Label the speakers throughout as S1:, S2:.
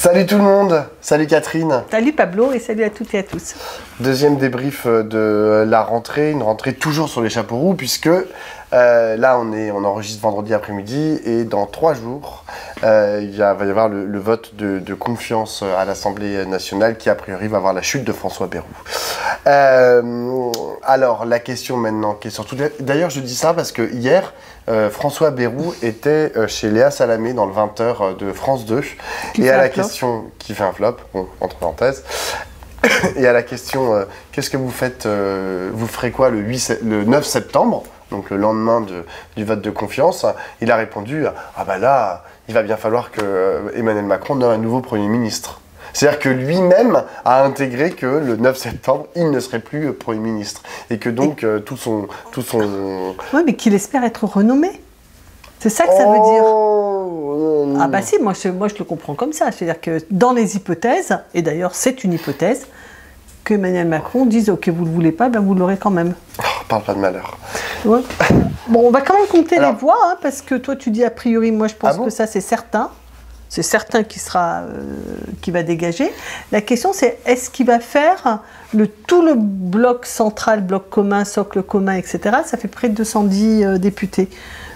S1: Salut tout le monde, salut Catherine.
S2: Salut Pablo et salut à toutes et à tous.
S1: Deuxième débrief de la rentrée, une rentrée toujours sur les chapeaux roux puisque là on enregistre vendredi après-midi et dans 3 jours va y avoir le vote de confiance à l'Assemblée nationale qui a priori va avoir la chute de François Bayrou. Alors la question maintenant qui est surtout... D'ailleurs je dis ça parce que hier François Bayrou était chez Léa Salamé dans le 20h de France 2 et à la question qui fait un flop, bon, entre parenthèses, et à la question qu'est-ce que vous faites, vous ferez quoi le 9 septembre, donc le lendemain du vote de confiance, il a répondu ah bah là il va bien falloir que Emmanuel Macron nomme un nouveau Premier ministre. C'est-à-dire que lui-même a intégré que le 9 septembre, il ne serait plus Premier ministre. Et que donc, tout son...
S2: Oui, mais qu'il espère être renommé. C'est ça que ça veut dire. Ah bah si, moi je le comprends comme ça. C'est-à-dire que dans les hypothèses, et d'ailleurs c'est une hypothèse, que Emmanuel Macron dise « Ok, vous ne le voulez pas, ben vous l'aurez quand même ».
S1: Parle pas de malheur.
S2: Ouais. Bon, on va quand même compter les voix, hein, parce que toi tu dis a priori, moi je pense que ça c'est certain. C'est certain qui va dégager. La question, c'est est-ce qu'il va faire tout le bloc central, bloc commun, socle commun, etc. Ça fait près de 210 députés.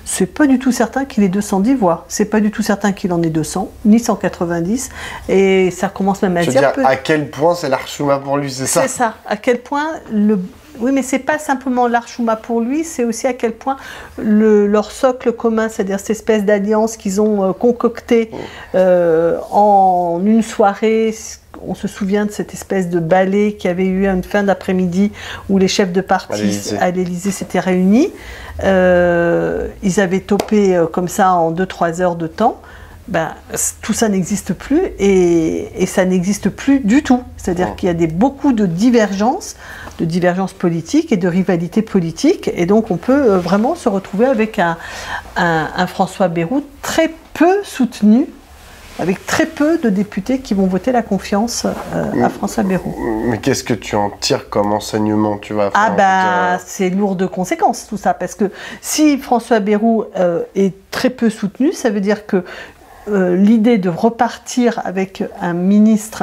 S2: C'est pas du tout certain qu'il ait 210 voix. C'est pas du tout certain qu'il en ait 200, ni 190. Et ça commence même à dire...
S1: à quel point c'est l'archouma pour lui, c'est ça?
S2: C'est ça. À quel point Oui, mais c'est pas simplement l'archouma pour lui, c'est aussi à quel point leur socle commun, c'est-à-dire cette espèce d'alliance qu'ils ont concoctée en une soirée. On se souvient de cette espèce de ballet qui avait eu une fin d'après-midi où les chefs de parti à l'Élysée s'étaient réunis. Ils avaient topé comme ça en 2-3 heures de temps. Ben, tout ça n'existe plus et ça n'existe plus du tout. C'est-à-dire qu'il y a beaucoup de divergences politiques et de rivalités politiques. Et donc on peut vraiment se retrouver avec un François Bayrou très peu soutenu, avec très peu de députés qui vont voter la confiance à François Bayrou.
S1: Mais qu'est-ce que tu en tires comme enseignement, tu vois?
S2: C'est lourd de conséquences tout ça. Parce que si François Bayrou est très peu soutenu, ça veut dire que l'idée de repartir avec un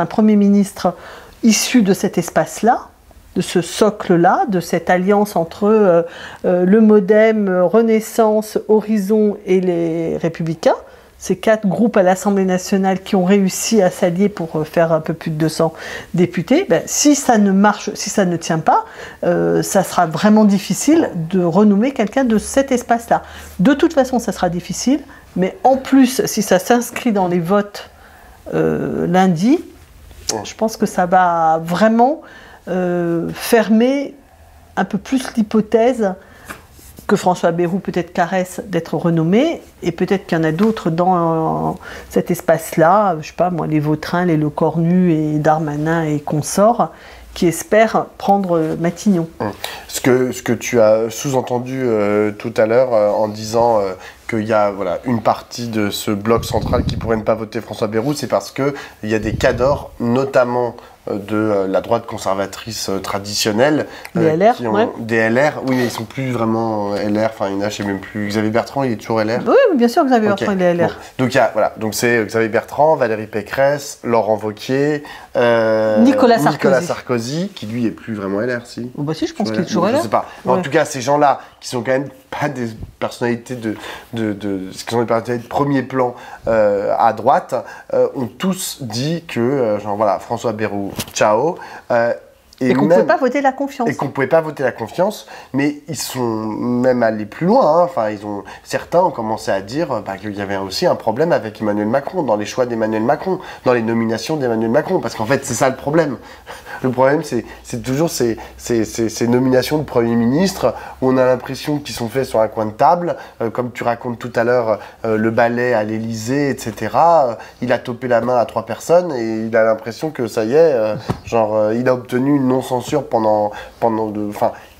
S2: Premier ministre issu de cet espace-là, de ce socle-là, de cette alliance entre le MoDem, Renaissance, Horizon et les Républicains, ces 4 groupes à l'Assemblée nationale qui ont réussi à s'allier pour faire un peu plus de 200 députés, si ça ne marche, si ça ne tient pas, ça sera vraiment difficile de renommer quelqu'un de cet espace-là. De toute façon, ça sera difficile, mais en plus, si ça s'inscrit dans les votes lundi, je pense que ça va vraiment fermer un peu plus l'hypothèse que François Bayrou peut-être caresse d'être renommé, et peut-être qu'il y en a d'autres dans cet espace-là, je sais pas moi, les Vautrin, les Lecornu et Darmanin et consorts, qui espèrent prendre Matignon.
S1: Ce que tu as sous-entendu tout à l'heure en disant qu'il y a une partie de ce bloc central qui pourrait ne pas voter François Bayrou, c'est parce qu'il y a des cadors, notamment de la droite conservatrice traditionnelle.
S2: Des LR,
S1: Des LR, oui, mais ils sont plus vraiment LR, enfin il y en a, je sais même plus, Xavier Bertrand, il est toujours LR?
S2: Oui, bien sûr, Xavier Bertrand, il est LR.
S1: Bon. Donc c'est Xavier Bertrand, Valérie Pécresse, Laurent Wauquiez,
S2: Nicolas
S1: Sarkozy, qui lui est plus vraiment LR, si?
S2: Si, je pense qu'il est toujours LR.
S1: Je sais pas. Ouais. En tout cas, ces gens-là, qui sont quand même pas des personnalités qui sont des personnalités de premier plan à droite, ont tous dit que, François Bayrou, ciao.
S2: Et qu'on ne pouvait pas voter la confiance.
S1: Et qu'on ne pouvait pas voter la confiance, mais ils sont même allés plus loin. Certains ont commencé à dire qu'il y avait aussi un problème avec Emmanuel Macron, dans les choix d'Emmanuel Macron, dans les nominations d'Emmanuel Macron, parce qu'en fait, c'est ça le problème. Le problème, c'est toujours ces nominations de Premier ministre où on a l'impression qu'ils sont faits sur un coin de table, comme tu racontes tout à l'heure, le ballet à l'Élysée, etc. Il a topé la main à 3 personnes et il a l'impression que ça y est, il a obtenu une non-censure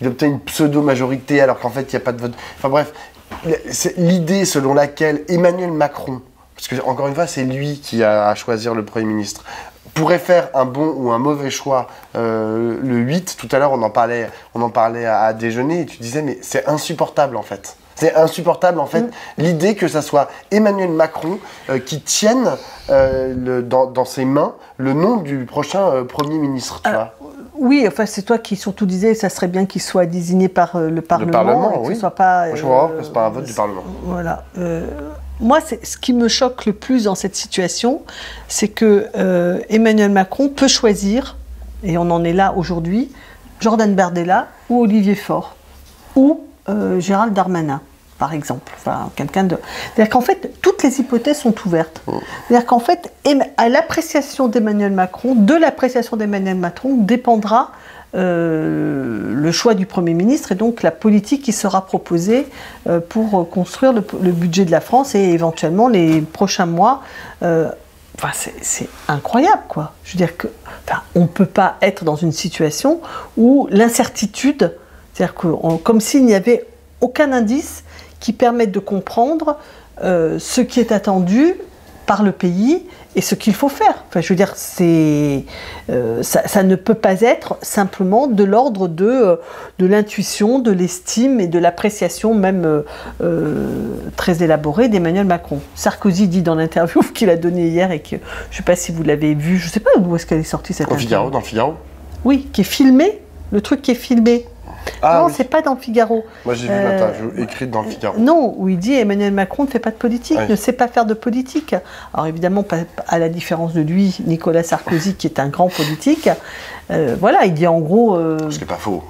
S1: il obtient une pseudo-majorité alors qu'en fait il n'y a pas de vote. Enfin bref, c'est l'idée selon laquelle Emmanuel Macron, parce que encore une fois c'est lui qui a à choisir le Premier ministre, pourrait faire un bon ou un mauvais choix le 8. Tout à l'heure on en parlait à déjeuner et tu disais mais c'est insupportable en fait. C'est insupportable en fait l'idée que ça soit Emmanuel Macron qui tienne dans ses mains le nom du prochain Premier ministre, tu vois.
S2: Oui, enfin c'est toi qui surtout disais ça serait bien qu'il soit désigné par le Parlement, et que
S1: oui.
S2: ce soit pas.
S1: Moi, je vois que c'est pas un vote du Parlement.
S2: Voilà. Moi, ce qui me choque le plus dans cette situation, c'est que Emmanuel Macron peut choisir, et on en est là aujourd'hui, Jordan Bardella ou Olivier Faure, ou Gérald Darmanin, par exemple. Enfin, quelqu'un de... C'est-à-dire qu'en fait, toutes les hypothèses sont ouvertes. C'est-à-dire qu'en fait, à l'appréciation d'Emmanuel Macron, dépendra le choix du Premier ministre et donc la politique qui sera proposée pour construire le budget de la France et éventuellement les prochains mois. Enfin, c'est incroyable, quoi. Je veux dire que, enfin, on ne peut pas être dans une situation où l'incertitude, c'est-à-dire comme s'il n'y avait aucun indice qui permette de comprendre ce qui est attendu par le pays et ce qu'il faut faire. Enfin, je veux dire, ça ne peut pas être simplement de l'ordre de l'intuition, de l'estime et de l'appréciation même très élaborée d'Emmanuel Macron. Sarkozy dit dans l'interview qu'il a donnée hier et que, je ne sais pas si vous l'avez vu, je ne sais pas où est-ce qu'elle est sortie cette interview.
S1: Dans le Figaro.
S2: Oui, qui est filmé, le truc qui est filmé.
S1: Ah,
S2: non,
S1: oui.
S2: c'est pas dans le Figaro.
S1: Moi, j'ai vu l'interview écrite dans le Figaro.
S2: Non, où il dit Emmanuel Macron ne fait pas de politique,
S1: oui.
S2: ne sait pas faire de politique. Alors évidemment, à la différence de lui, Nicolas Sarkozy, qui est un grand politique, voilà, il dit en gros...
S1: Ce qui n'est pas faux.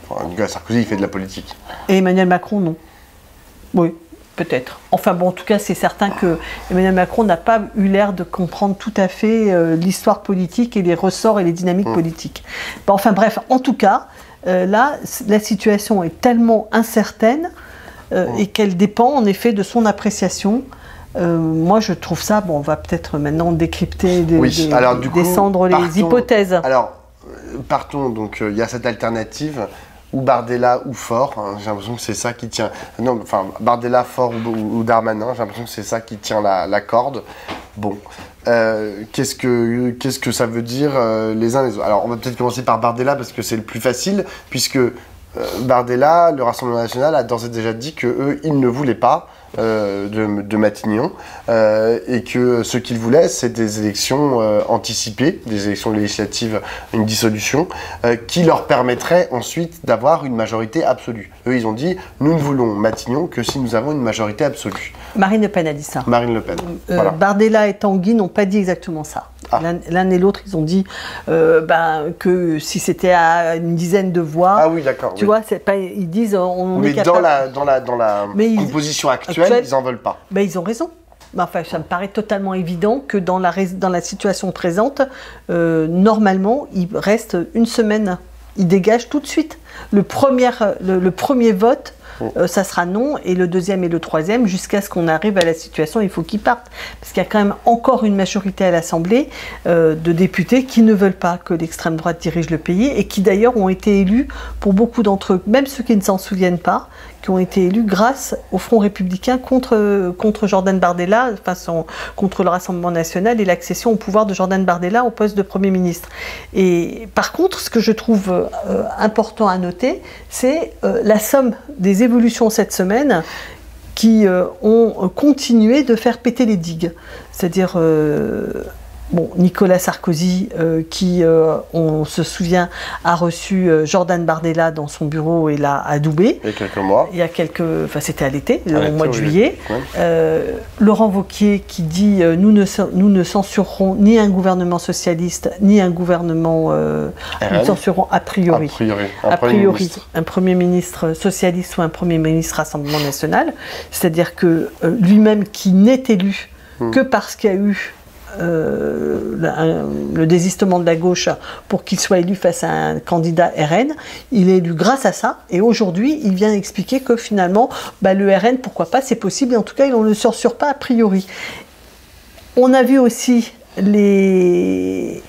S1: Enfin, Nicolas Sarkozy, il fait de la politique.
S2: Et Emmanuel Macron, non. Oui, peut-être. Enfin bon, en tout cas, c'est certain que Emmanuel Macron n'a pas eu l'air de comprendre tout à fait l'histoire politique et les ressorts et les dynamiques politiques. Bon, enfin bref, en tout cas... là, la situation est tellement incertaine et qu'elle dépend en effet de son appréciation. Moi, je trouve ça, bon, on va peut-être maintenant décrypter, descendre les hypothèses.
S1: Alors, partons, donc il y a cette alternative, ou Bardella ou Faure, hein, j'ai l'impression que c'est ça qui tient... Non, enfin, Bardella, Faure ou Darmanin, j'ai l'impression que c'est ça qui tient la corde. Bon, qu'est-ce que ça veut dire les uns les autres? Alors, on va peut-être commencer par Bardella parce que c'est le plus facile, puisque Bardella, le Rassemblement national, a d'ores et déjà dit qu'eux, ils ne voulaient pas de Matignon, et que ce qu'ils voulaient, c'est des élections anticipées, des élections législatives, une dissolution, qui leur permettrait ensuite d'avoir une majorité absolue. Eux, ils ont dit, nous ne voulons Matignon que si nous avons une majorité absolue.
S2: Marine Le Pen a dit ça.
S1: Marine Le Pen, voilà.
S2: Bardella et Tanguy n'ont pas dit exactement ça. Ah. L'un et l'autre, ils ont dit que si c'était à une dizaine de voix,
S1: ah oui, d'accord,
S2: tu vois, c'est pas, ils disent on
S1: mais
S2: est capable...
S1: dans la composition actuelle, ils n'en veulent pas.
S2: Mais ils ont raison. Enfin, ça me paraît totalement évident que dans la situation présente, normalement, il reste une semaine. Ils dégagent tout de suite. Le premier vote, ça sera non, et le deuxième et le troisième, jusqu'à ce qu'on arrive à la situation, il faut qu'ils partent. Parce qu'il y a quand même encore une majorité à l'Assemblée de députés qui ne veulent pas que l'extrême droite dirige le pays, et qui d'ailleurs ont été élus, pour beaucoup d'entre eux, même ceux qui ne s'en souviennent pas, qui ont été élus grâce au Front républicain contre Jordan Bardella, enfin contre le Rassemblement national et l'accession au pouvoir de Jordan Bardella au poste de Premier ministre. Et par contre, ce que je trouve important à noter, c'est la somme des évolutions cette semaine qui ont continué de faire péter les digues. C'est-à-dire... Bon, Nicolas Sarkozy, qui, on se souvient, a reçu Jordan Bardella dans son bureau et l'a adoubé.
S1: Il y a quelques mois.
S2: Enfin, c'était à l'été, au mois de juillet. Laurent Wauquiez qui dit nous ne censurerons ni un gouvernement socialiste, ni un gouvernement... nous censurerons a priori. Un Premier ministre socialiste ou un Premier ministre Rassemblement national. C'est-à-dire que lui-même qui n'est élu que parce qu'il y a eu le désistement de la gauche pour qu'il soit élu face à un candidat RN, il est élu grâce à ça, et aujourd'hui il vient expliquer que finalement le RN, pourquoi pas, c'est possible, et en tout cas on ne le censure pas a priori. On a vu aussi les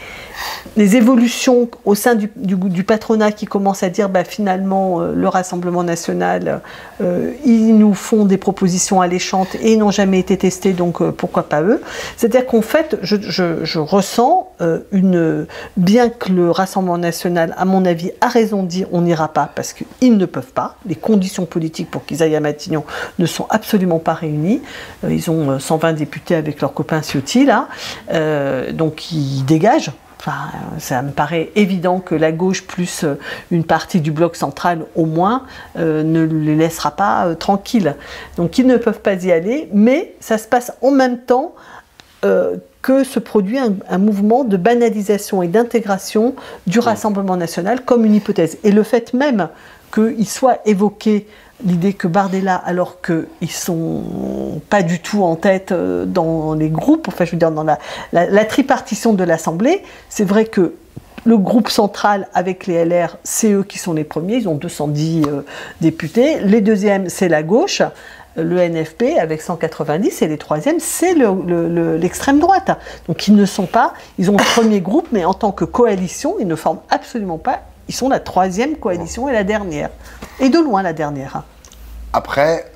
S2: les évolutions au sein du patronat qui commencent à dire finalement le Rassemblement national, ils nous font des propositions alléchantes et ils n'ont jamais été testés, donc pourquoi pas eux. C'est-à-dire qu'en fait, je ressens bien que le Rassemblement national, à mon avis, a raison de dire on n'ira pas parce qu'ils ne peuvent pas. Les conditions politiques pour qu'ils aillent à Matignon ne sont absolument pas réunies. Ils ont 120 députés avec leurs copains Ciotti, là, donc ils dégagent. Enfin, ça me paraît évident que la gauche plus une partie du bloc central au moins ne les laissera pas tranquilles. Donc ils ne peuvent pas y aller, mais ça se passe en même temps que se produit un mouvement de banalisation et d'intégration du Rassemblement national comme une hypothèse. Et le fait même qu'il soit évoqué l'idée que Bardella, alors qu'ils ne sont pas du tout en tête dans les groupes, enfin je veux dire dans la tripartition de l'Assemblée, c'est vrai que le groupe central avec les LR, c'est eux qui sont les premiers, ils ont 210 députés. Les deuxièmes, c'est la gauche, le NFP avec 190, et les troisièmes, c'est l'extrême droite. Donc ils ne sont pas, ils ont le premier groupe, mais en tant que coalition, ils ne forment absolument pas. Ils sont la troisième coalition et la dernière. Et de loin la dernière.
S1: Après,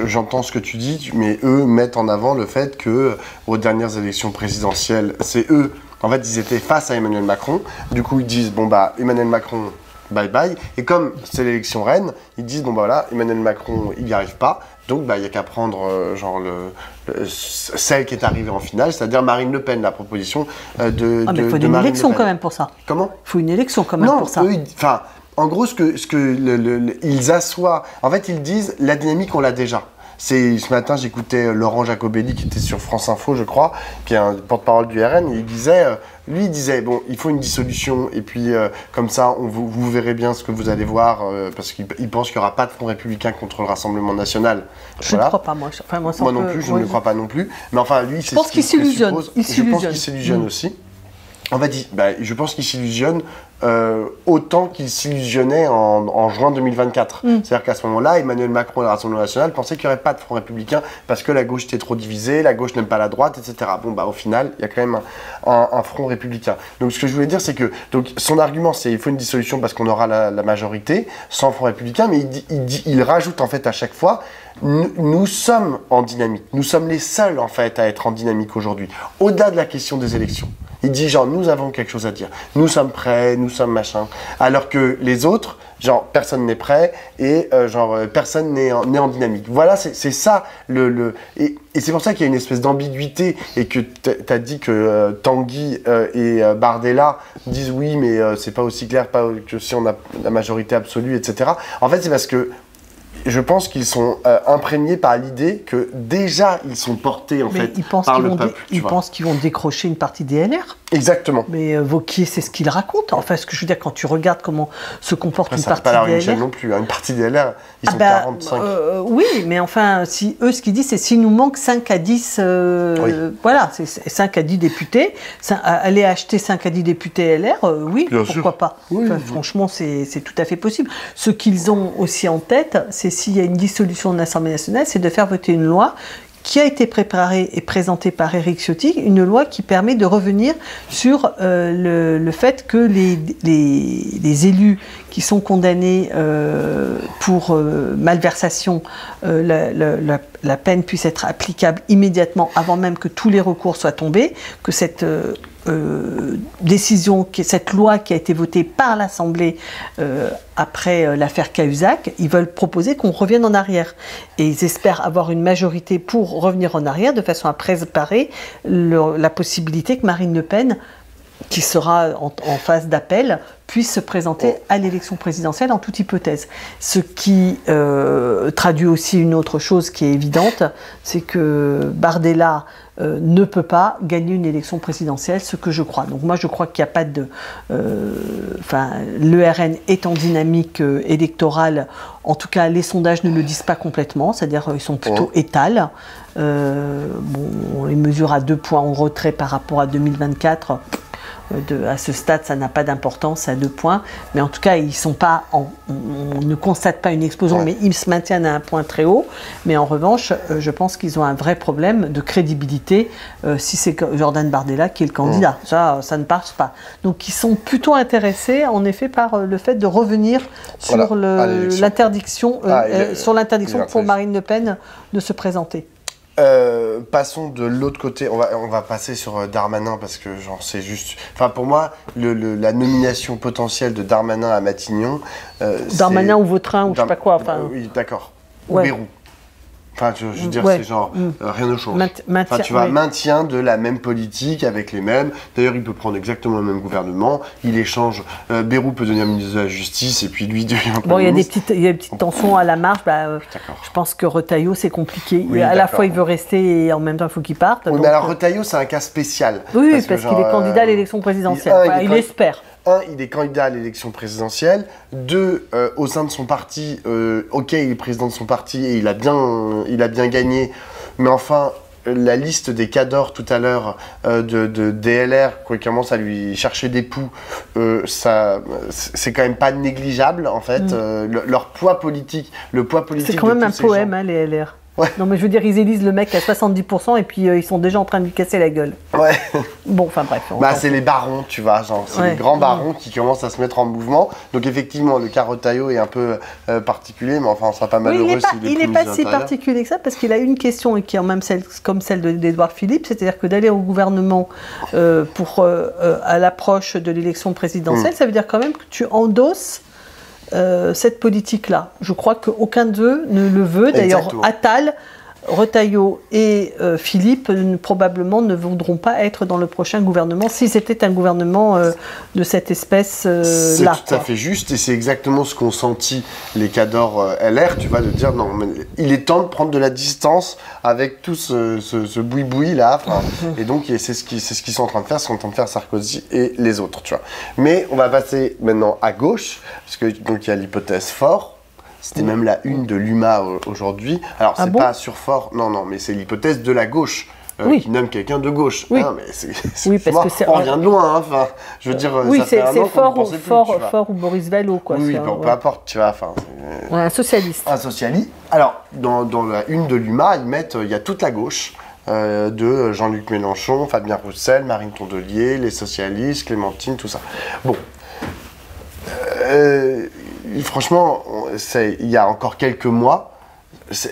S1: j'entends ce que tu dis, mais eux mettent en avant le fait que aux dernières élections présidentielles, c'est eux, en fait, ils étaient face à Emmanuel Macron. Du coup, ils disent, bon bah, Emmanuel Macron, bye bye. Et comme c'est l'élection reine, ils disent, bon bah voilà, Emmanuel Macron, il n'y arrive pas. Donc, il n'y a qu'à prendre celle qui est arrivée en finale, c'est-à-dire Marine Le Pen, la proposition de
S2: mais il faut une élection quand même pour ça.
S1: Comment ?
S2: Il faut une élection quand même pour ça.
S1: En gros, ils assoient... En fait, ils disent, la dynamique, on l'a déjà. Ce matin, j'écoutais Laurent Jacobelli, qui était sur France Info, je crois, qui est un porte-parole du RN, et il disait, bon, il faut une dissolution, et puis comme ça, vous verrez bien ce que vous allez voir, parce qu'il pense qu'il n'y aura pas de front républicain contre le Rassemblement national.
S2: Je ne crois pas, moi. Enfin, moi
S1: non plus, je ne le crois pas non plus. Mais enfin, lui,
S2: je pense qu'il s'illusionne.
S1: Je pense qu'il s'illusionne aussi. En fait, je pense qu'il s'illusionne autant qu'il s'illusionnait en juin 2024. C'est-à-dire qu'à ce moment-là, Emmanuel Macron et le Rassemblement national pensaient qu'il n'y aurait pas de front républicain parce que la gauche était trop divisée, la gauche n'aime pas la droite, etc. Bon, au final, il y a quand même un front républicain. Donc, ce que je voulais dire, c'est que son argument, c'est qu'il faut une dissolution parce qu'on aura la majorité sans front républicain, mais il rajoute en fait à chaque fois nous sommes en dynamique. Nous sommes les seuls en fait à être en dynamique aujourd'hui, au-delà de la question des élections. Il dit genre nous avons quelque chose à dire, nous sommes prêts, nous sommes machin, alors que les autres, genre personne n'est prêt et personne n'est en dynamique. Voilà, c'est ça et c'est pour ça qu'il y a une espèce d'ambiguïté et que tu as dit que Tanguy et Bardella disent oui mais c'est pas aussi clair que si on a la majorité absolue, etc. En fait c'est parce que je pense qu'ils sont imprégnés par l'idée que déjà ils sont portés en fait par le peuple.
S2: Ils pensent qu'ils vont décrocher une partie des LR.
S1: Exactement.
S2: Mais Wauquiez, c'est ce qu'il raconte. Enfin, ce que je veux dire, quand tu regardes comment se comporte une partie des LR...
S1: Ça ne pas non plus. Une partie des LR, ils sont 45.
S2: Oui, mais enfin, eux, ce qu'ils disent, c'est s'il nous manque 5 à 10...
S1: oui.
S2: Voilà, c'est 5 à 10 députés. Aller acheter 5 à 10 députés LR, oui, bien pourquoi sûr. Pas oui, enfin, franchement, c'est tout à fait possible. Ce qu'ils ont aussi en tête, c'est s'il y a une dissolution de l'Assemblée nationale, c'est de faire voter une loi qui a été préparée et présentée par Éric Ciotti, une loi qui permet de revenir sur le fait que les élus qui sont condamnés pour malversation, la peine puisse être applicable immédiatement avant même que tous les recours soient tombés, que cette cette loi qui a été votée par l'Assemblée après l'affaire Cahuzac, ils veulent proposer qu'on revienne en arrière. Et ils espèrent avoir une majorité pour revenir en arrière de façon à préparer la possibilité que Marine Le Pen, qui sera en phase d'appel, puisse se présenter à l'élection présidentielle en toute hypothèse. Ce qui traduit aussi une autre chose qui est évidente, c'est que Bardella ne peut pas gagner une élection présidentielle, ce que je crois. Donc moi je crois qu'il n'y a pas de... le RN est en dynamique électorale, en tout cas les sondages ne le disent pas complètement, c'est-à-dire ils sont plutôt étales. On les mesure à 2 points en retrait par rapport à 2024. à ce stade, ça n'a pas d'importance, à 2 points. Mais en tout cas, ils sont pas on ne constate pas une explosion, mais ils se maintiennent à un point très haut. Mais en revanche, je pense qu'ils ont un vrai problème de crédibilité si c'est Jordan Bardella qui est le candidat. Ça ne passe pas. Donc ils sont plutôt intéressés, en effet, par le fait de revenir sur l'interdiction pour Marine Le Pen de se présenter.
S1: Passons de l'autre côté, on va passer sur Darmanin parce que genre c'est juste... Enfin pour moi, la nomination potentielle de Darmanin à Matignon...
S2: Darmanin ou Vautrin ou je sais pas quoi.
S1: Oui, d'accord. Ou Bayrou. Enfin, je veux dire, c'est genre, rien ne change. Enfin, tu vois, maintien de la même politique avec les mêmes. D'ailleurs, il peut prendre exactement le même gouvernement. Il échange. Bayrou peut devenir ministre de la Justice et puis lui devient
S2: Bon, il y a des petites tensions à la marge. Je pense que Retailleau, c'est compliqué. À la fois, il veut rester et en même temps, il faut qu'il parte.
S1: Oui, mais alors Retailleau, c'est un cas spécial.
S2: Oui, parce qu'il est candidat à l'élection présidentielle. Il espère.
S1: Il est candidat à l'élection présidentielle. 2, au sein de son parti, ok, il est président de son parti et il a bien gagné. Mais enfin, la liste des cadors tout à l'heure de DLR, qui commence à lui chercher des poux, c'est quand même pas négligeable, en fait. Leur poids politique, le poids politique.
S2: C'est quand même un poème, hein, les LR.
S1: Ouais.
S2: Non mais je veux dire, ils élisent le mec à 70% et puis ils sont déjà en train de lui casser la gueule.
S1: Ouais.
S2: Bon, enfin bref.
S1: C'est les barons, tu vois, genre c'est les grands barons qui commencent à se mettre en mouvement. Donc effectivement, le cas Retailleau est un peu particulier, mais enfin on sera pas malheureux
S2: il n'est pas si particulier que ça parce qu'il a une question et qui est même comme celle d'Édouard Philippe, c'est-à-dire que d'aller au gouvernement à l'approche de l'élection présidentielle, ça veut dire quand même que tu endosses cette politique-là. Je crois qu'aucun d'eux ne le veut. D'ailleurs, Attal, Retailleau et Philippe probablement ne voudront pas être dans le prochain gouvernement si c'était un gouvernement de cette espèce-là.
S1: C'est tout à fait juste et c'est exactement ce qu'ont senti les cadors LR, tu vois, de dire non, mais il est temps de prendre de la distance avec tout ce boui-boui là. Et donc c'est ce qu'ils sont en train de faire, Sarkozy et les autres, tu vois. Mais on va passer maintenant à gauche, parce que donc il y a l'hypothèse Faure. C'était même la une de l'UMA aujourd'hui. Alors, c'est pas sur Faure, non, mais c'est l'hypothèse de la gauche. Qui nomme quelqu'un de gauche.
S2: Oui,
S1: parce que on vient de loin, hein. Enfin, je veux dire,
S2: oui,
S1: ça fait un an qu'on ne pensait plus,
S2: Faure ou Boris Vallaud, quoi.
S1: Oui, bon, peu importe, tu vois. Enfin,
S2: un socialiste.
S1: Un socialiste. Alors, dans la une de l'UMA, il y a toute la gauche. De Jean-Luc Mélenchon, Fabien Roussel, Marine Tondelier, les socialistes, Clémentine, tout ça. Bon. Franchement, il y a encore quelques mois,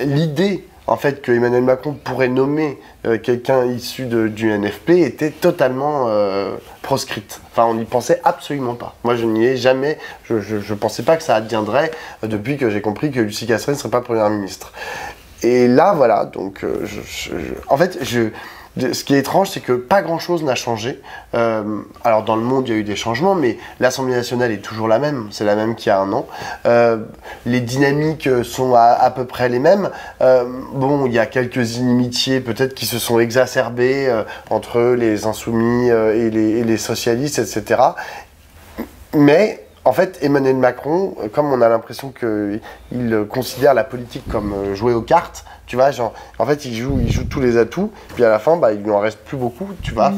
S1: l'idée en fait que Emmanuel Macron pourrait nommer quelqu'un issu du NFP était totalement proscrite. Enfin, on n'y pensait absolument pas. Moi, je n'y ai jamais. Je pensais pas que ça adviendrait depuis que j'ai compris que Lucie Casseray ne serait pas première ministre. Et là, voilà. Donc, en fait, ce qui est étrange, c'est que pas grand-chose n'a changé. Alors, dans le monde, il y a eu des changements, mais l'Assemblée nationale est toujours la même. C'est la même qu'il y a un an. Les dynamiques sont à peu près les mêmes. Bon, il y a quelques inimitiés, peut-être, qui se sont exacerbées entre les insoumis et les socialistes, etc. Mais... en fait, Emmanuel Macron, comme on a l'impression qu'il considère la politique comme jouer aux cartes, tu vois, genre, en fait, il joue tous les atouts, puis à la fin, il lui en reste plus beaucoup, tu vois,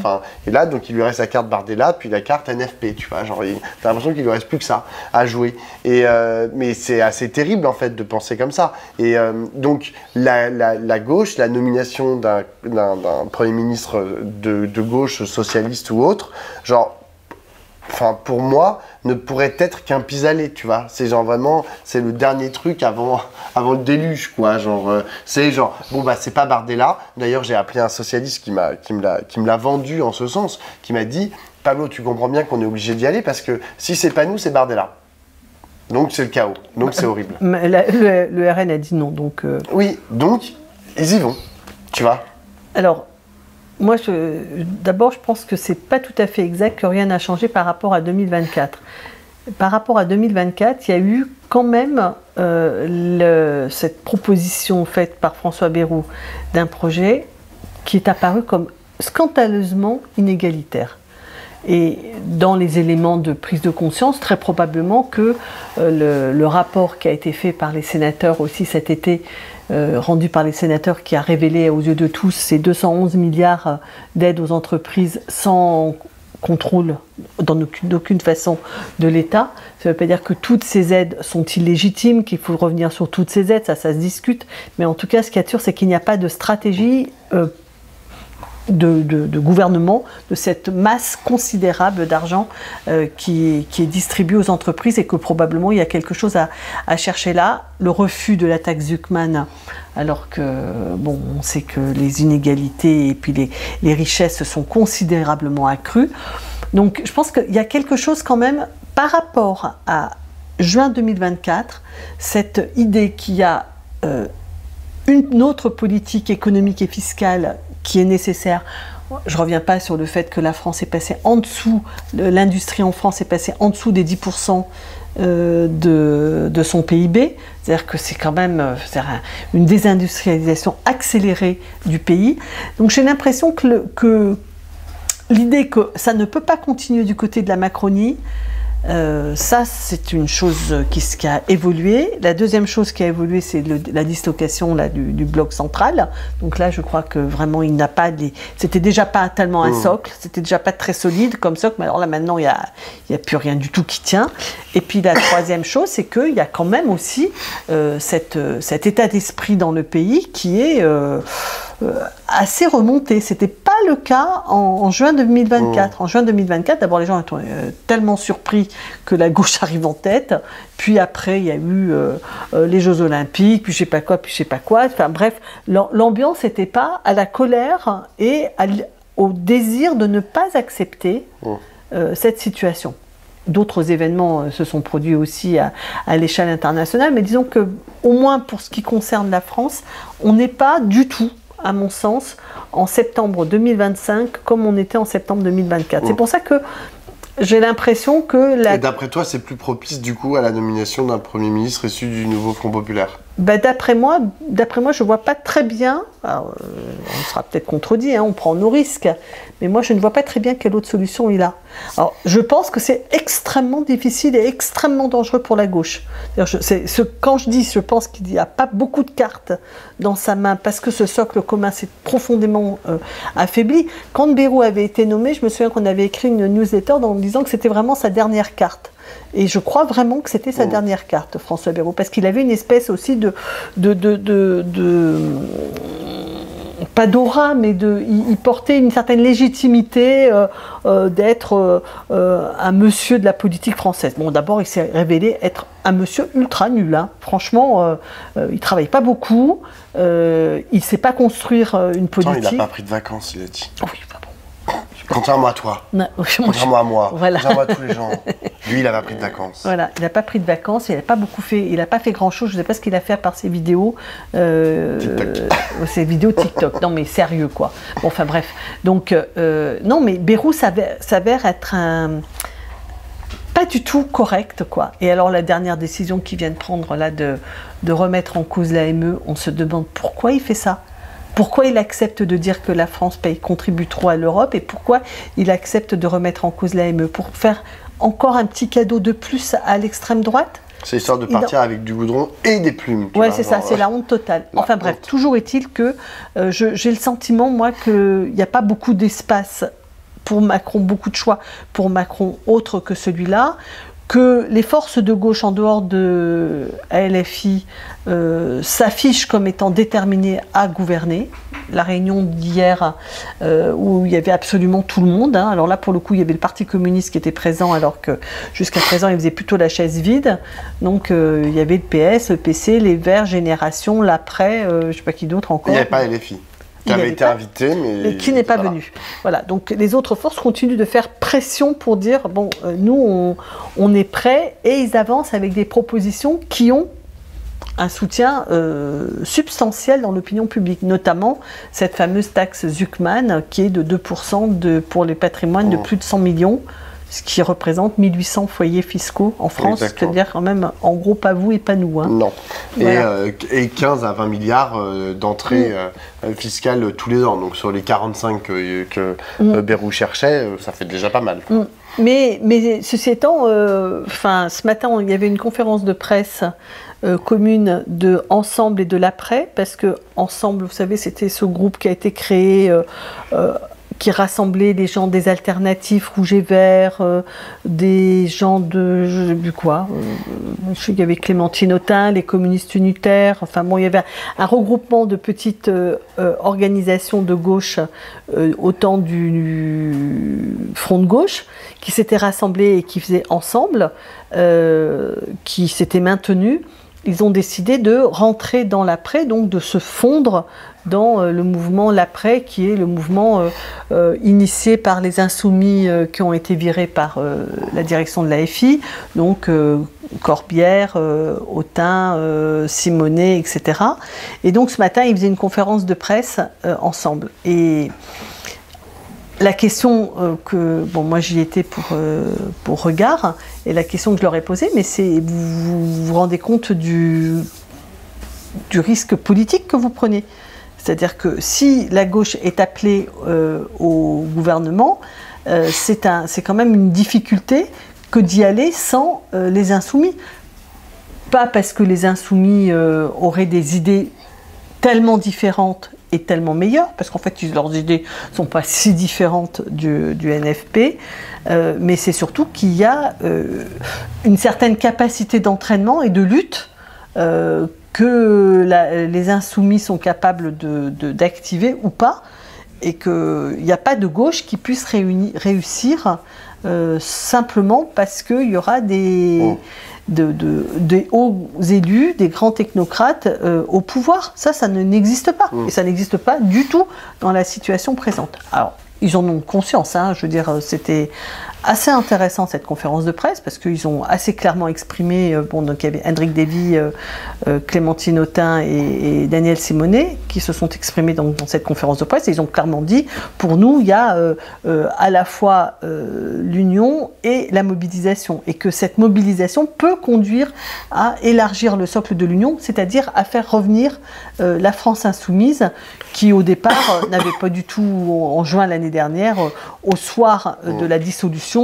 S1: et là, donc, il lui reste la carte Bardella, puis la carte NFP, tu vois, genre, t'as l'impression qu'il lui reste plus que ça à jouer. Mais c'est assez terrible, en fait, de penser comme ça. Et donc, la gauche, la nomination d'un Premier ministre de gauche, socialiste ou autre, genre, enfin, pour moi, ne pourrait être qu'un pis-aller, tu vois. C'est genre vraiment, c'est le dernier truc avant le déluge, quoi. Genre, c'est genre, bon, c'est pas Bardella. D'ailleurs, j'ai appelé un socialiste qui me l'a vendu en ce sens, qui m'a dit, Pablo, tu comprends bien qu'on est obligé d'y aller parce que si c'est pas nous, c'est Bardella. Donc, c'est le chaos. Donc, c'est horrible.
S2: Le RN a dit non, donc...
S1: Oui, donc, ils y vont, tu vois.
S2: Alors... moi, d'abord, je pense que c'est pas tout à fait exact, que rien n'a changé par rapport à 2024. Par rapport à 2024, il y a eu quand même cette proposition faite par François Bayrou d'un projet qui est apparu comme scandaleusement inégalitaire. Et dans les éléments de prise de conscience, très probablement que le rapport qui a été fait par les sénateurs aussi cet été, rendu par les sénateurs, qui a révélé aux yeux de tous ces 211 milliards d'aides aux entreprises sans contrôle d'aucune façon de l'État. Ça ne veut pas dire que toutes ces aides sont illégitimes, qu'il faut revenir sur toutes ces aides, ça se discute. Mais en tout cas, ce qui est sûr, c'est qu'il n'y a pas de stratégie de gouvernement de cette masse considérable d'argent qui est distribuée aux entreprises, et que probablement il y a quelque chose à chercher là. Le refus de la taxe Zuckman, alors que bon, on sait que les inégalités et puis les richesses sont considérablement accrues. Donc je pense qu'il y a quelque chose quand même par rapport à juin 2024, cette idée qu'il y a une autre politique économique et fiscale qui est nécessaire. Je ne reviens pas sur le fait que la France est passée en dessous, l'industrie en France est passée en dessous des 10% de son PIB. C'est-à-dire que c'est quand même une désindustrialisation accélérée du pays. Donc j'ai l'impression que l'idée que ça ne peut pas continuer du côté de la Macronie, ça c'est une chose qui a évolué. La deuxième chose qui a évolué, c'est la dislocation là, du bloc central. Donc là je crois que vraiment il n'a pas c'était déjà pas tellement un socle, c'était déjà pas très solide comme socle, mais alors là maintenant il y a plus rien du tout qui tient. Et puis la troisième chose, c'est qu'il y a quand même aussi cet état d'esprit dans le pays qui est assez remonté. C'était pas le cas en juin 2024. En juin 2024, d'abord les gens étaient tellement surpris que la gauche arrive en tête, puis après il y a eu les Jeux Olympiques, puis je sais pas quoi, enfin bref, l'ambiance n'était pas à la colère et au désir de ne pas accepter cette situation. D'autres événements se sont produits aussi à l'échelle internationale, mais disons que au moins pour ce qui concerne la France, on n'est pas du tout, à mon sens, en septembre 2025 comme on était en septembre 2024. C'est pour ça que j'ai l'impression que...
S1: Et d'après toi, c'est plus propice du coup à la nomination d'un Premier ministre issu du nouveau Front Populaire?
S2: Ben, d'après moi, je ne vois pas très bien, alors, on sera peut-être contredit, hein, on prend nos risques, mais moi je ne vois pas très bien quelle autre solution il a. Alors, je pense que c'est extrêmement difficile et extrêmement dangereux pour la gauche. Quand je dis, je pense qu'il n'y a pas beaucoup de cartes dans sa main, parce que ce socle commun s'est profondément affaibli. Quand Bayrou avait été nommé, je me souviens qu'on avait écrit une newsletter en disant que c'était vraiment sa dernière carte. Et je crois vraiment que c'était sa dernière carte, François Bayrou, parce qu'il avait une espèce aussi pas d'aura, mais il portait une certaine légitimité d'être un monsieur de la politique française. Bon, d'abord, il s'est révélé être un monsieur ultra nul. Hein. Franchement, il ne travaille pas beaucoup, il ne sait pas construire une politique.
S1: Attends, il n'a pas pris de vacances, il a dit.
S2: Oui, pas bon.
S1: Contrairement à toi, contrairement à moi,
S2: voilà.
S1: contrairement à tous les gens. Lui, il n'a pas pris de vacances.
S2: Voilà, il n'a pas pris de vacances, il n'a pas beaucoup fait, il n'a pas fait grand-chose, je ne sais pas ce qu'il a fait à part ses vidéos. Ses vidéos TikTok, non mais sérieux quoi. Bon, enfin bref, donc non mais Bayrou s'avère être pas du tout correct quoi. Et alors la dernière décision qu'il vient de prendre là de remettre en cause l'AME, on se demande pourquoi il fait ça. Pourquoi il accepte de dire que la France contribue trop à l'Europe, et pourquoi il accepte de remettre en cause l'AME? Pour faire encore un petit cadeau de plus à l'extrême droite?
S1: C'est histoire de partir avec du goudron et des plumes.
S2: Ouais, c'est ça, c'est la honte totale. Enfin bref, toujours est-il que j'ai le sentiment, moi, qu'il n'y a pas beaucoup d'espace pour Macron, beaucoup de choix pour Macron autre que celui-là, que les forces de gauche en dehors de LFI s'affichent comme étant déterminées à gouverner. La réunion d'hier où il y avait absolument tout le monde, hein. Alors là pour le coup il y avait le Parti communiste qui était présent alors que jusqu'à présent il faisait plutôt la chaise vide. Donc il y avait le PS, le PC, les Verts, Génération, l'Après, je ne sais pas qui d'autre encore.
S1: Il n'y avait pas LFI. Qui avait été invité, mais
S2: qui n'est pas venu. Voilà, donc les autres forces continuent de faire pression pour dire, bon, nous, on est prêts, et ils avancent avec des propositions qui ont un soutien substantiel dans l'opinion publique, notamment cette fameuse taxe Zuckman, qui est de 2% pour les patrimoines de plus de 100 millions, ce qui représente 1800 foyers fiscaux en France, c'est-à-dire quand même, en gros, pas vous et pas nous. Hein.
S1: Non. Voilà. Et 15 à 20 milliards d'entrées fiscales tous les ans. Donc sur les 45 que Bayrou cherchait, ça fait déjà pas mal.
S2: Mais ceci étant, ce matin, il y avait une conférence de presse commune de Ensemble et de l'Après, parce que Ensemble, vous savez, c'était ce groupe qui a été créé qui rassemblait des gens des alternatifs rouges et verts, des gens de, je ne sais plus quoi, je sais qu'il y avait Clémentine Autain, les communistes unitaires, enfin bon, il y avait un regroupement de petites organisations de gauche au temps du Front de gauche, qui s'étaient rassemblées et qui faisaient ensemble, qui s'étaient maintenus. Ils ont décidé de rentrer dans l'après, donc de se fondre dans le mouvement l'après, qui est le mouvement initié par les insoumis qui ont été virés par la direction de l'AFI, donc Corbière, Autain, Simonet, etc. Et donc ce matin, ils faisaient une conférence de presse ensemble. Et la question bon, moi j'y étais pour Regard, et la question que je leur ai posée, mais c'est, vous rendez compte du risque politique que vous prenez? C'est-à-dire que si la gauche est appelée au gouvernement, c'est quand même une difficulté que d'y aller sans les insoumis. Pas parce que les insoumis auraient des idées tellement différentes et tellement meilleures, parce qu'en fait leurs idées ne sont pas si différentes du NFP, mais c'est surtout qu'il y a une certaine capacité d'entraînement et de lutte que les insoumis sont capables d'activer ou pas, et qu'il n'y a pas de gauche qui puisse réussir simplement parce qu'il y aura des hauts élus, des grands technocrates au pouvoir. Ça n'existe pas. Et ça n'existe pas du tout dans la situation présente. Alors, ils en ont conscience, hein, je veux dire, c'était assez intéressant cette conférence de presse, parce qu'ils ont assez clairement exprimé, bon, donc il y avait Hendrik Davy, Clémentine Autain et Daniel Simonet qui se sont exprimés dans cette conférence de presse, et ils ont clairement dit, pour nous, il y a à la fois l'union et la mobilisation, et que cette mobilisation peut conduire à élargir le socle de l'union, c'est-à-dire à faire revenir la France insoumise, qui au départ n'avait pas du tout, en juin l'année dernière, au soir de la dissolution,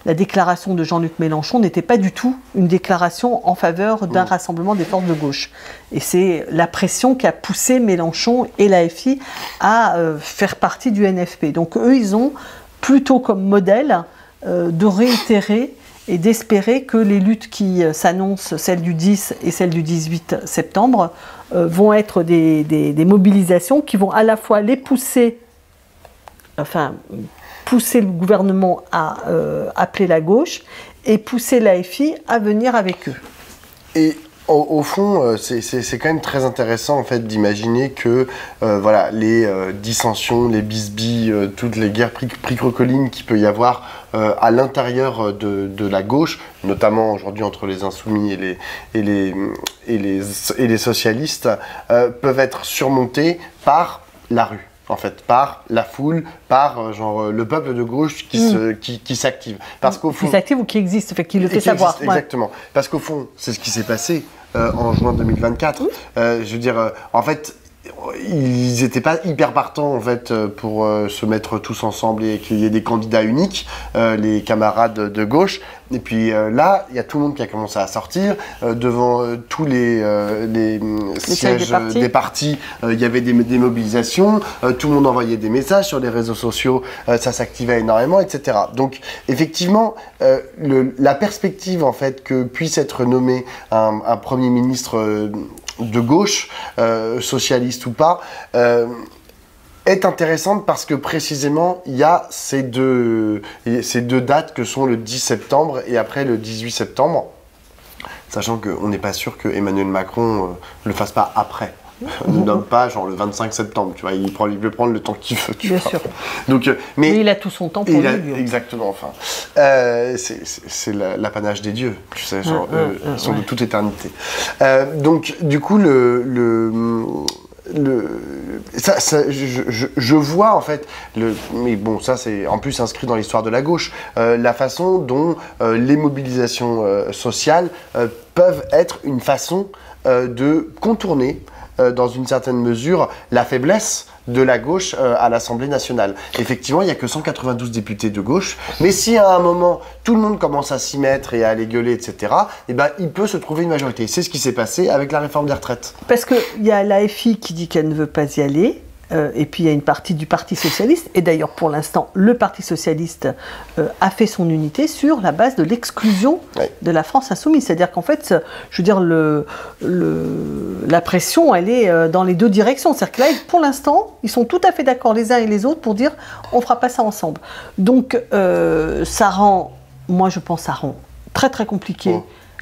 S2: la déclaration de Jean-Luc Mélenchon n'était pas du tout une déclaration en faveur d'un rassemblement des forces de gauche. Et c'est la pression qui a poussé Mélenchon et l'AFI à faire partie du NFP. Donc eux, ils ont plutôt comme modèle de réitérer et d'espérer que les luttes qui s'annoncent, celles du 10 et celles du 18 septembre, vont être des mobilisations qui vont à la fois les pousser, enfin, pousser le gouvernement à appeler la gauche et pousser l'AFI à venir avec eux.
S1: Et au fond, c'est quand même très intéressant en fait d'imaginer que voilà, les dissensions, les bisbilles, toutes les guerres prix-crocolines qu'il peut y avoir à l'intérieur de la gauche, notamment aujourd'hui entre les insoumis et les socialistes, peuvent être surmontées par la rue. En fait, par la foule, par genre le peuple de gauche qui s'active. Parce qu'au fond,
S2: qui s'active ou qui existe, fait qu'il le fait savoir.
S1: Existe, exactement. Parce qu'au fond, c'est ce qui s'est passé en juin 2024. Je veux dire, en fait, ils n'étaient pas hyper partants en fait pour se mettre tous ensemble et qu'il y ait des candidats uniques, les camarades de gauche. Et puis là, il y a tout le monde qui a commencé à sortir devant tous les sièges des partis. Il y avait des mobilisations, tout le monde envoyait des messages sur les réseaux sociaux, ça s'activait énormément, etc. Donc effectivement, la perspective en fait que puisse être nommé un Premier ministre de gauche, socialiste ou pas, est intéressante parce que précisément il y a ces deux dates que sont le 10 septembre et après le 18 septembre, sachant qu'on n'est pas sûr que Emmanuel Macron le fasse pas après. Ne nomme pas genre le 25 septembre, tu vois, il peut prendre le temps qu'il veut.
S2: Bien sûr.
S1: Donc,
S2: mais il a tout son temps pour lui.
S1: Exactement, enfin. C'est l'apanage des dieux, tu sais, genre, ils sont de toute éternité. Donc, du coup, je vois en fait, mais bon, ça c'est en plus inscrit dans l'histoire de la gauche, la façon dont les mobilisations sociales peuvent être une façon de contourner dans une certaine mesure la faiblesse de la gauche à l'Assemblée nationale. Effectivement, il n'y a que 192 députés de gauche, mais si à un moment tout le monde commence à s'y mettre et à aller gueuler, etc., eh ben, il peut se trouver une majorité. C'est ce qui s'est passé avec la réforme des retraites.
S2: Parce qu'il y a l'AFI qui dit qu'elle ne veut pas y aller, et puis il y a une partie du Parti socialiste, et d'ailleurs pour l'instant le Parti socialiste a fait son unité sur la base de l'exclusion de la France insoumise. C'est-à-dire qu'en fait, je veux dire, la pression, elle est dans les deux directions. C'est-à-dire que là, pour l'instant, ils sont tout à fait d'accord les uns et les autres pour dire on ne fera pas ça ensemble. Donc ça rend, moi je pense, ça rend très très compliqué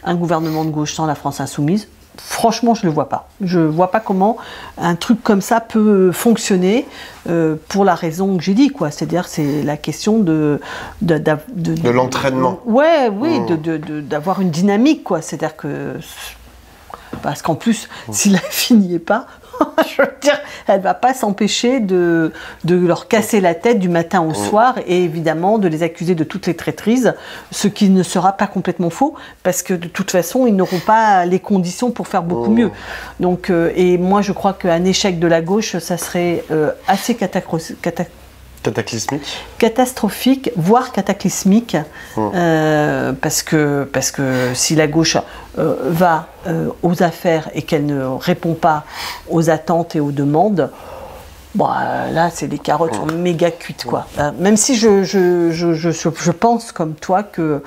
S2: un gouvernement de gauche sans la France insoumise. Franchement, je ne le vois pas. Je ne vois pas comment un truc comme ça peut fonctionner pour la raison que j'ai dit, quoi. C'est-à-dire, c'est la question de
S1: l'entraînement.
S2: Ouais, oui, d'avoir une dynamique, quoi. C'est-à-dire que... Parce qu'en plus, si la fille n'y est pas, je veux dire, elle ne va pas s'empêcher de leur casser la tête du matin au soir et évidemment de les accuser de toutes les traîtrises, ce qui ne sera pas complètement faux parce que de toute façon, ils n'auront pas les conditions pour faire beaucoup mieux. Donc, et moi, je crois qu'un échec de la gauche, ça serait assez catastrophique, voire cataclysmique, parce que si la gauche va aux affaires et qu'elle ne répond pas aux attentes et aux demandes, bon, là c'est des carottes sont méga cuites, quoi. Même si je pense comme toi que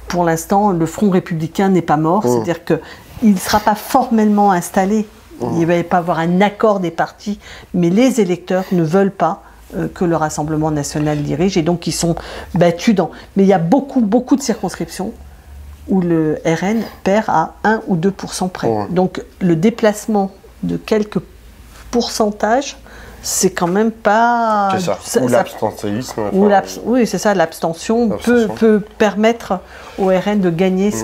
S2: pour l'instant le Front républicain n'est pas mort, c'est-à-dire qu'il ne sera pas formellement installé. Il ne va pas avoir un accord des partis, mais les électeurs ne veulent pas que le Rassemblement national dirige, et donc ils sont battus dans... Mais il y a beaucoup de circonscriptions où le RN perd à 1 ou 2% près. Donc le déplacement de quelques pourcentages, c'est quand même pas...
S1: C'est ça, ou l'abstentéisme.
S2: Oui, c'est ça, l'abstention peut permettre au RN de gagner ce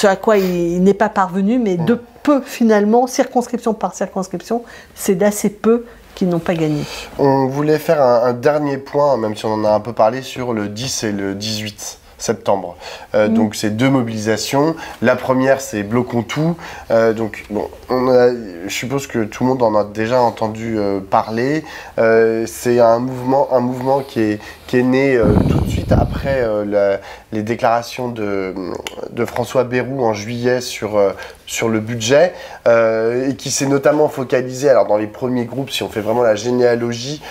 S2: à quoi il n'est pas parvenu, mais de peu finalement, circonscription par circonscription, c'est d'assez peu qu'ils n'ont pas gagné.
S1: On voulait faire un dernier point, même si on en a un peu parlé, sur le 10 et le 18 septembre. Donc c'est deux mobilisations. La première, c'est Bloquons tout. Donc bon, je suppose que tout le monde en a déjà entendu parler. C'est un mouvement qui est né tout de suite après les déclarations de François Bayrou en juillet sur le budget, et qui s'est notamment focalisé, alors dans les premiers groupes, si on fait vraiment la généalogie,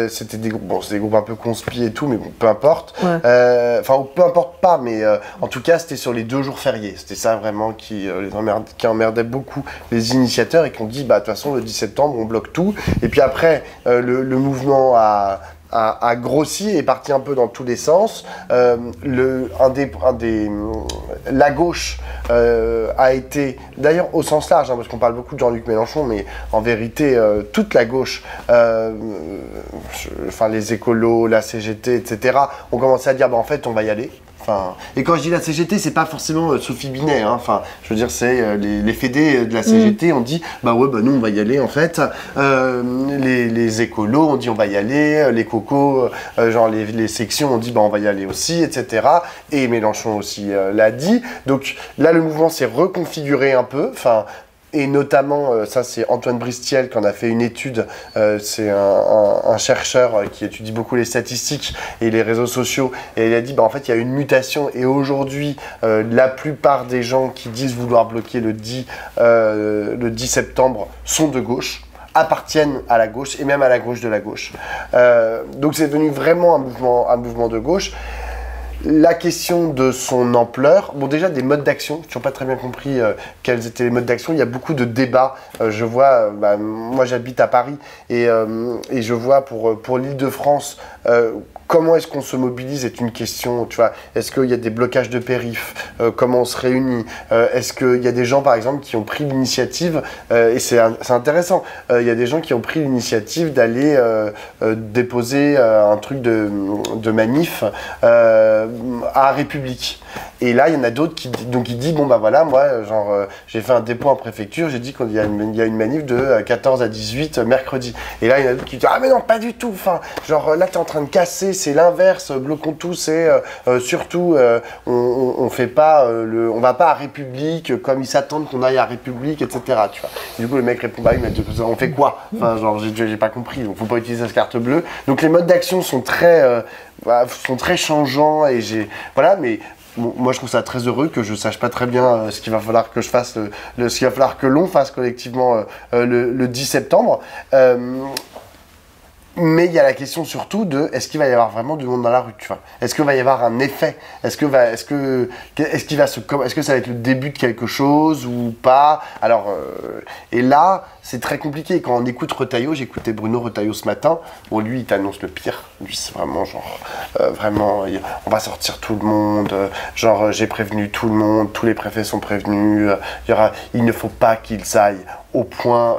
S1: c'était des groupes un peu conspi et tout, mais bon, peu importe. Enfin, peu importe pas, mais en tout cas, c'était sur les 2 jours fériés. C'était ça vraiment qui emmerdait beaucoup les initiateurs, et qui ont dit, bah de toute façon, le 10 septembre, on bloque tout. Et puis après, le mouvement a grossi et est parti un peu dans tous les sens. La gauche a été, d'ailleurs au sens large, parce qu'on parle beaucoup de Jean-Luc Mélenchon, mais en vérité, toute la gauche, enfin les écolos, la CGT, etc., ont commencé à dire, bah en fait, on va y aller. Enfin, et quand je dis la CGT, c'est pas forcément Sophie Binet, hein. Enfin, je veux dire, c'est les fédés de la CGT ont dit, bah ouais, bah nous on va y aller en fait. Les écolos ont dit on va y aller, les cocos, genre les sections ont dit bah on va y aller aussi, etc. Et Mélenchon aussi l'a dit. Donc là, le mouvement s'est reconfiguré un peu. Enfin. Et notamment, ça c'est Antoine Bristiel qui en a fait une étude, c'est un chercheur qui étudie beaucoup les statistiques et les réseaux sociaux, et il a dit, bah, en fait il y a une mutation, et aujourd'hui la plupart des gens qui disent vouloir bloquer le 10 septembre sont de gauche, appartiennent à la gauche, et même à la gauche de la gauche. Donc c'est devenu vraiment un mouvement de gauche. La question de son ampleur, bon déjà des modes d'action, je n'ai pas très bien compris quels étaient les modes d'action, il y a beaucoup de débats, je vois, moi j'habite à Paris, et je vois pour l'Île-de-France, comment est-ce qu'on se mobilise est une question, tu vois, est-ce qu'il y a des blocages de périph', comment on se réunit, est-ce qu'il y a des gens par exemple qui ont pris l'initiative, et c'est intéressant, il y a des gens qui ont pris l'initiative d'aller déposer un truc de manif à République. Et là, il y en a d'autres qui disent, bon bah voilà, moi, genre, j'ai fait un dépôt en préfecture, j'ai dit qu'il y a une manif de 14 à 18 mercredi. Et là, il y en a d'autres qui disent, ah mais non, pas du tout, enfin, genre là, t'es en train de casser, c'est l'inverse, bloquons tout, c'est surtout, on fait pas, on va pas à République comme ils s'attendent qu'on aille à République, etc. Tu vois. Et du coup, le mec répond, bah oui, mais on fait quoi? Enfin, genre, j'ai pas compris, donc faut pas utiliser cette carte bleue. Donc les modes d'action sont très changeants, et voilà, mais bon, moi je trouve ça très heureux que je sache pas très bien ce qu'il va falloir que je fasse, ce qu'il va falloir que l'on fasse collectivement le 10 septembre. Mais il y a la question surtout de est-ce qu'il va y avoir vraiment du monde dans la rue, tu vois? Est-ce qu'il va y avoir un effet? Est-ce que ça va être le début de quelque chose ou pas? Alors, et là, c'est très compliqué. Quand on écoute Retailleau, j'écoutais Bruno Retailleau ce matin. Bon, lui, il t'annonce le pire. Lui, c'est vraiment genre, vraiment, on va sortir tout le monde. Genre, j'ai prévenu tout le monde, tous les préfets sont prévenus. Il ne faut pas qu'ils aillent au point,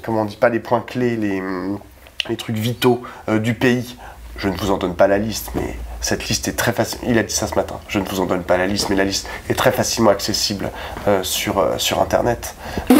S1: comment on dit, pas les points clés, les trucs vitaux du pays. Je ne vous en donne pas la liste, mais cette liste est très facile. Il a dit ça ce matin. Je ne vous en donne pas la liste, mais la liste est très facilement accessible sur Internet. Et,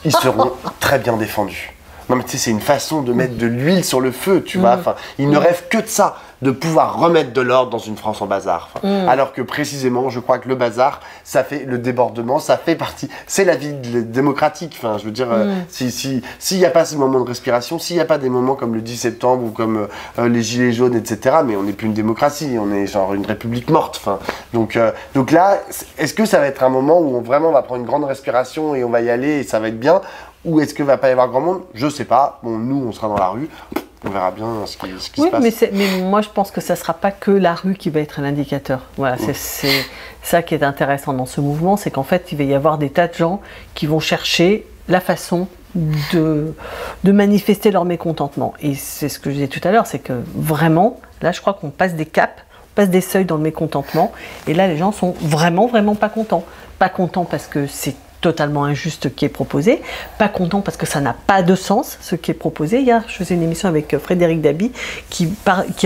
S1: ils seront très bien défendus. Non mais tu sais, c'est une façon de mettre de l'huile sur le feu, tu vois. Enfin, ils ne rêvent que de ça, de pouvoir remettre de l'ordre dans une France en bazar. Enfin, alors que précisément, je crois que le bazar, ça fait le débordement, ça fait partie. C'est la vie démocratique. Enfin, je veux dire, s'il n'y a pas ces moments de respiration, s'il n'y a pas des moments comme le 10 septembre ou comme les gilets jaunes, etc. Mais on n'est plus une démocratie, on est genre une république morte. Enfin, donc là, est-ce que ça va être un moment où on vraiment va prendre une grande respiration et on va y aller et ça va être bien? Ou est-ce qu'il ne va pas y avoir grand monde? Je ne sais pas. Bon, nous, on sera dans la rue. On verra bien ce qui se passe.
S2: Mais moi, je pense que ça ne sera pas que la rue qui va être un indicateur. Voilà, c'est ça qui est intéressant dans ce mouvement, c'est qu'en fait, il va y avoir des tas de gens qui vont chercher la façon de manifester leur mécontentement. Et c'est ce que je disais tout à l'heure, c'est que vraiment, là, je crois qu'on passe des caps, on passe des seuils dans le mécontentement. Et là, les gens sont vraiment, vraiment pas contents. Pas contents parce que c'est totalement injuste qui est proposé, pas content parce que ça n'a pas de sens ce qui est proposé. Hier, je faisais une émission avec Frédéric Dabi qui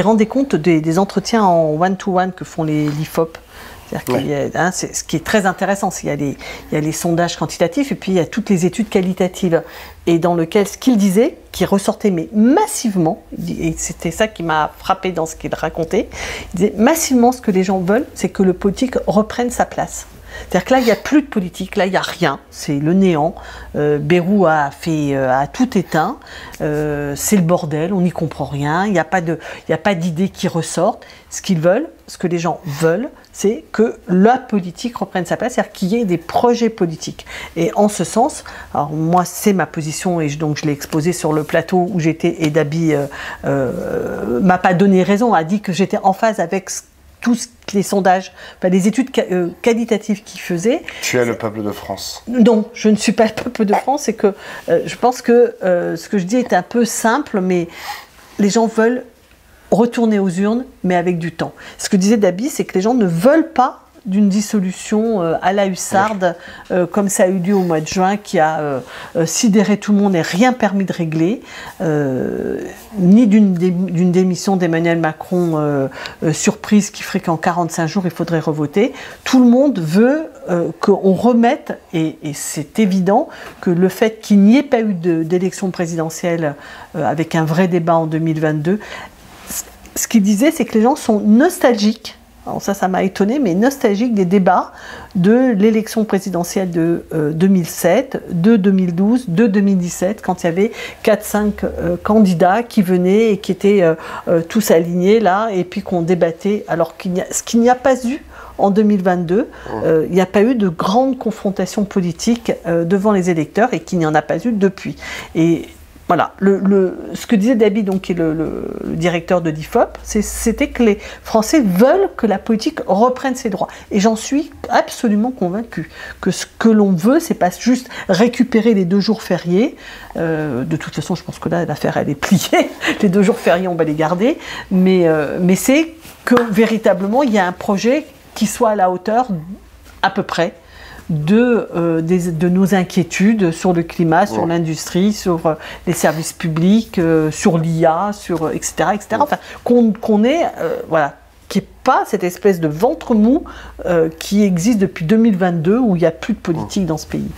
S2: rendait compte des entretiens en one-to-one que font les l'IFOP. C'est ce qui est très intéressant. Il y a les sondages quantitatifs et puis il y a toutes les études qualitatives. Et dans lequel ce qu'il disait, qui ressortait mais massivement, et c'était ça qui m'a frappé dans ce qu'il racontait, il disait massivement ce que les gens veulent, c'est que le politique reprenne sa place. C'est-à-dire que là, il n'y a plus de politique, là, il n'y a rien, c'est le néant. Bayrou a tout éteint, c'est le bordel, on n'y comprend rien, il n'y a pas d'idées qui ressortent. Ce qu'ils veulent, ce que les gens veulent, c'est que la politique reprenne sa place, c'est-à-dire qu'il y ait des projets politiques. Et en ce sens, alors moi, c'est ma position, et donc je l'ai exposée sur le plateau où j'étais, et Dabi m'a pas donné raison, a dit que j'étais en phase avec tous les sondages, enfin, les études qualitatives qu'il faisait.
S1: Tu es le peuple de France.
S2: Non, je ne suis pas le peuple de France, c'est que je pense que ce que je dis est un peu simple, mais les gens veulent retourner aux urnes, mais avec du temps. Ce que disait Dabi, c'est que les gens ne veulent pas d'une dissolution à la hussarde, comme ça a eu lieu au mois de juin, qui a sidéré tout le monde et rien permis de régler, ni d'une démission d'Emmanuel Macron surprise qui ferait qu'en 45 jours il faudrait revoter. Tout le monde veut qu'on remette, et c'est évident que le fait qu'il n'y ait pas eu d'élection présidentielle avec un vrai débat en 2022, ce qu'il disait, c'est que les gens sont nostalgiques. Alors ça m'a étonné, mais nostalgique des débats de l'élection présidentielle de 2007, de 2012, de 2017, quand il y avait 4-5 candidats qui venaient et qui étaient tous alignés là, et puis qu'on débattait, alors ce qu'il n'y a pas eu en 2022, il n'y a pas eu de grande confrontation politique devant les électeurs, et qu'il n'y en a pas eu depuis. Et voilà, ce que disait Dabi, donc, qui est le directeur de l'IFOP, c'était que les Français veulent que la politique reprenne ses droits. Et j'en suis absolument convaincue que ce que l'on veut, c'est pas juste récupérer les 2 jours fériés. De toute façon, je pense que là, l'affaire, elle est pliée. Les 2 jours fériés, on va les garder. Mais c'est que véritablement, il y a un projet qui soit à la hauteur, à peu près, de nos inquiétudes sur le climat, sur l'industrie, sur les services publics, sur l'IA, etc., etc. Enfin, qu'on ait, voilà, qu'il n'y ait pas cette espèce de ventre mou qui existe depuis 2022 où il n'y a plus de politique dans ce pays.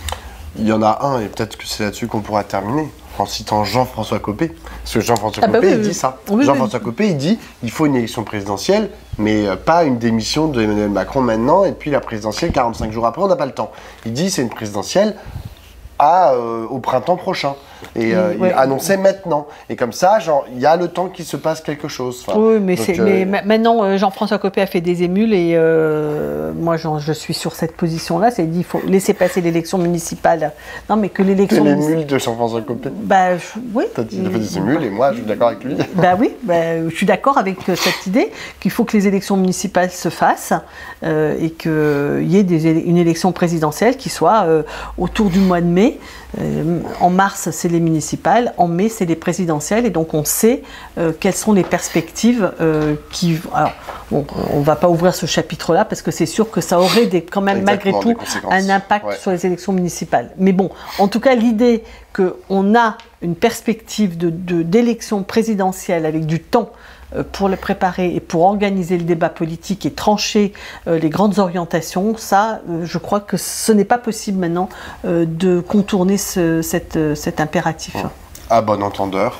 S1: Il y en a un, et peut-être que c'est là-dessus qu'on pourra terminer, en citant Jean-François Copé. Parce que Jean-François Copé, il dit ça. Oui, Jean-François Copé, il dit il faut une élection présidentielle, mais pas une démission d'Emmanuel Macron maintenant, et puis la présidentielle 45 jours après, on n'a pas le temps. Il dit c'est une présidentielle au printemps prochain. et annoncer maintenant. Et comme ça, genre, il y a le temps qu'il se passe quelque chose. Enfin,
S2: oui, mais,
S1: donc,
S2: mais maintenant, Jean-François Copé a fait des émules et moi, je suis sur cette position-là. C'est dit, il faut laisser passer l'élection municipale. Non, mais que l'élection municipale...
S1: l'émule de Jean-François Copé.
S2: Bah, oui.
S1: Il a fait des émules et moi, je suis d'accord avec lui.
S2: Bah oui, je suis d'accord avec cette idée qu'il faut que les élections municipales se fassent et qu'il y ait une élection présidentielle qui soit autour du mois de mai. En mars, c'est les municipales, en mai, c'est les présidentielles, et donc on sait quelles sont les perspectives Alors, bon, on ne va pas ouvrir ce chapitre-là, parce que c'est sûr que ça aurait quand même, malgré tout, un impact sur les élections municipales. Mais bon, en tout cas, l'idée qu'on a une perspective d'élection présidentielle avec du temps pour le préparer et pour organiser le débat politique et trancher les grandes orientations, ça, je crois que ce n'est pas possible maintenant de contourner cet impératif.
S1: À bon entendeur.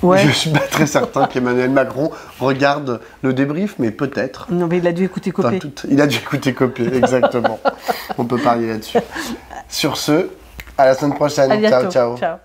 S2: Ouais.
S1: Je ne suis pas très certain qu'Emmanuel Macron regarde le débrief, mais peut-être.
S2: Non, mais il a dû écouter Copé.
S1: Enfin, il a dû écouter Copé, exactement. On peut parier là-dessus. Sur ce, à la semaine prochaine.
S2: À bientôt.
S1: Ciao, ciao.
S2: Ciao.